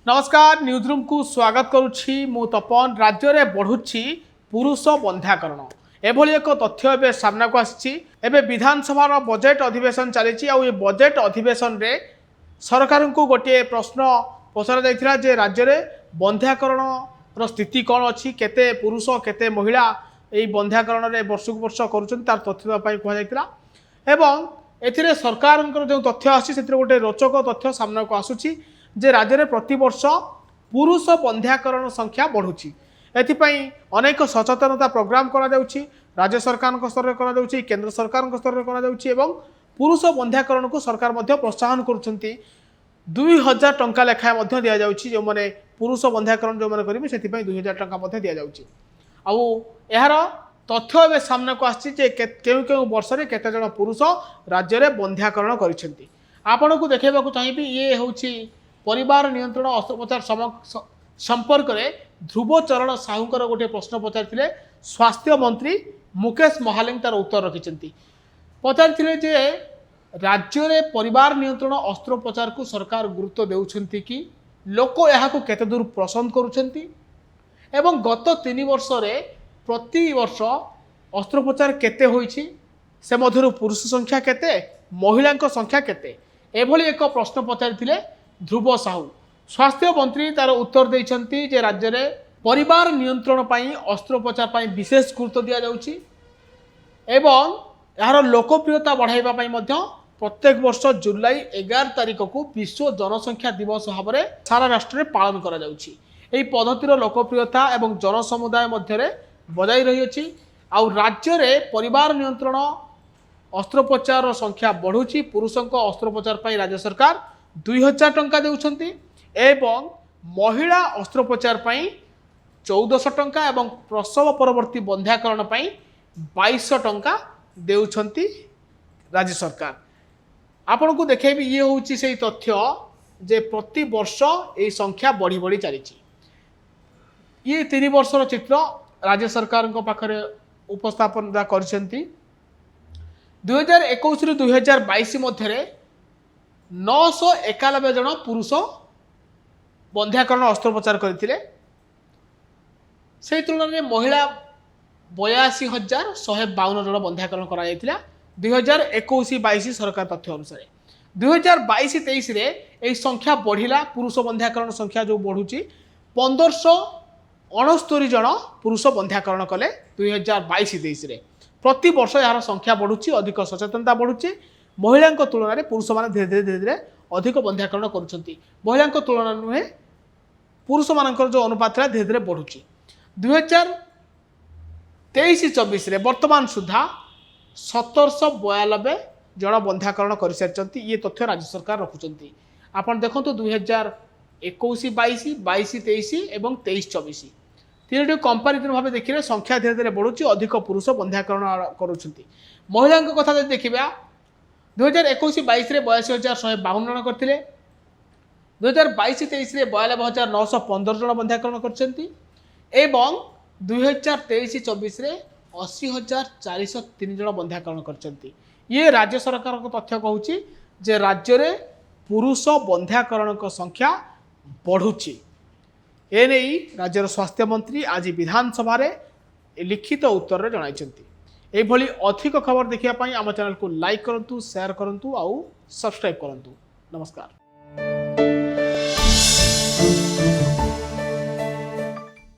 नमस्कार news room को स्वागत करुछि मु तपन राज्य में बढ़ुछि पुरुष बंध्याकरण एभली एक तथ्य एवं सामना को आसी विधानसभा बजेट अधिवेशन चली आ बजेट अधिवेशन रे सरकार को गोटे प्रश्न पचरा जाइथिला जे राज्य में बंध्याकरण स्थिति कौन अच्छी केते पुरुष केते महिला यही बंध्याकरण रे वर्ष को वर्ष करुछन तार तथ्य देबाई कह जाइथिला एवं एथिरे सरकार जो तथ्य आसी गोटे रोचक तथ्य सामना को आसुछि जे राज्य में प्रतिवर्ष पुरुष बंध्याकरण संख्या बढ़ुची एथिपाई अनेक सचेतनता प्रोग्राम करा जाउची राज्य सरकार स्तर में केंद्र सरकार स्तर में पुरुष बंध्याकरण को सरकार मध्य प्रोत्साहन करुछंती 2000 टंका लेखाएं दि जाउची जो माने पुरुष बंध्याकरण जो माने करिवे सेथिपाई 2000 टंका दि जाउची आउ एहार तथ्य एवं सामना को आछि जे केउ केउ वर्ष रे केते जण पुरुष राज्य में बंध्याकरण करिसेंती आपन को देखेबा को चाहिबी ये होउची परिवार नियंत्रण अस्त्रोपचार संपर्क में ध्रुवचरण साहूकर गोटे प्रश्न पचारि स्वास्थ्य मंत्री मुकेश महालिंग तार उत्तर रखिंट पचारि जे राज्य में परिवार नियंत्रण अस्त्रोपचार को सरकार गुरुत्व देउछंती कि लोक यहाँ केते दूर पसंद करुछंती एवं गत 3 वर्ष रे प्रति वर्ष अस्त्रोपचार केते होईछि से मध्यरु पुरुष संख्या केते महिला संख्या केते एभली एक प्रश्न पचारि ध्रुव साहू स्वास्थ्य मंत्री तार उत्तर देइछंती जे राज्य में परिवार नियंत्रण पाई अस्त्रोपचार पाई विशेष गुरुत्व दिया जाउची एवं यार लोकप्रियता बढ़ाइबा पाई मध्य प्रत्येक वर्ष जुलाई 11 तारिख को विश्व जनसंख्या दिवस भाव में सारा राष्ट्र में पालन करा जाउची एही पद्धतिर लोकप्रियता एवं जनसमुदाय मध्य बजाई रही अछि आउ राज्य में परिवार नियंत्रण अस्त्रोपचार संख्या बढ़ुची पुरुषों अस्त्रोपचार पाई राज्य सरकार 2000 टंका देउछंती एवं महिला अस्त्रोपचार पाई 1400 टंका एवं प्रसव परवर्ती बंध्याकरण पाई 2200 टंका देउछंती राज्य सरकार आपन को देखेबी ये होउची सेही तथ्य जे प्रति वर्ष ए संख्या बढ़ी बढ़ी चली ये 3 वर्षर चित्र राज्य सरकार पाखरे उपस्थापन करछंती 2021 रु 2022 मध्यरे 991 जन पुरुष बंध्याकरण अस्त्रोपचार करथिले से तुलन में महिला 82,152 जन बंध्याकरण करा जायतिला 2021-22 सरकार तथ्य अनुसार 2022-23 रे एही संख्या बढ़िला पुरुष बंध्याकरण संख्या जो बढ़ुची 1569 जन पुरुष बंध्याकरण कले 2022-23 रे प्रति वर्ष यार संख्या बढ़ुची अधिक सचेतनता बढ़ुची महिला तुलन में पुरुष मैंने धीरे धीरे अधिक बंध्याकरण करुँच महिला तुलन नुहे पुरुष मान जो अनुपात धीरे धीरे बढ़ुची 2023-24 वर्तमान सुधा 1792 जन बंध्याकरण कर सारी ये तथ्य राज्य सरकार रखुंट आपड़ देखो 2021-22 22-23 और 23-24 तीन कंपेरिजन भाव देखिए संख्या धीरे धीरे बढ़ुची अधिक पुरुष बंध्याकरण करुँच महिला कथा देखा 2021-22 रे 82,152 जन करथिले 2022-23 रे 92,915 जन बंध्याकरण करछंती एवं 2023-24 रे 80,403 जन बंध्याकरण करछंती ये राज्य सरकार को तथ्य कहूची जे राज्य रे पुरुष बंध्याकरण को संख्या बढ़ुची एने राज्यर स्वास्थ्य मंत्री आज विधानसभा रे लिखित उत्तर रे जणाइछंती एभली अधिक खबर देखिया पाई आम चैनल को लाइक करंतु शेयर करंतु आउ सब्सक्राइब करंतु नमस्कार।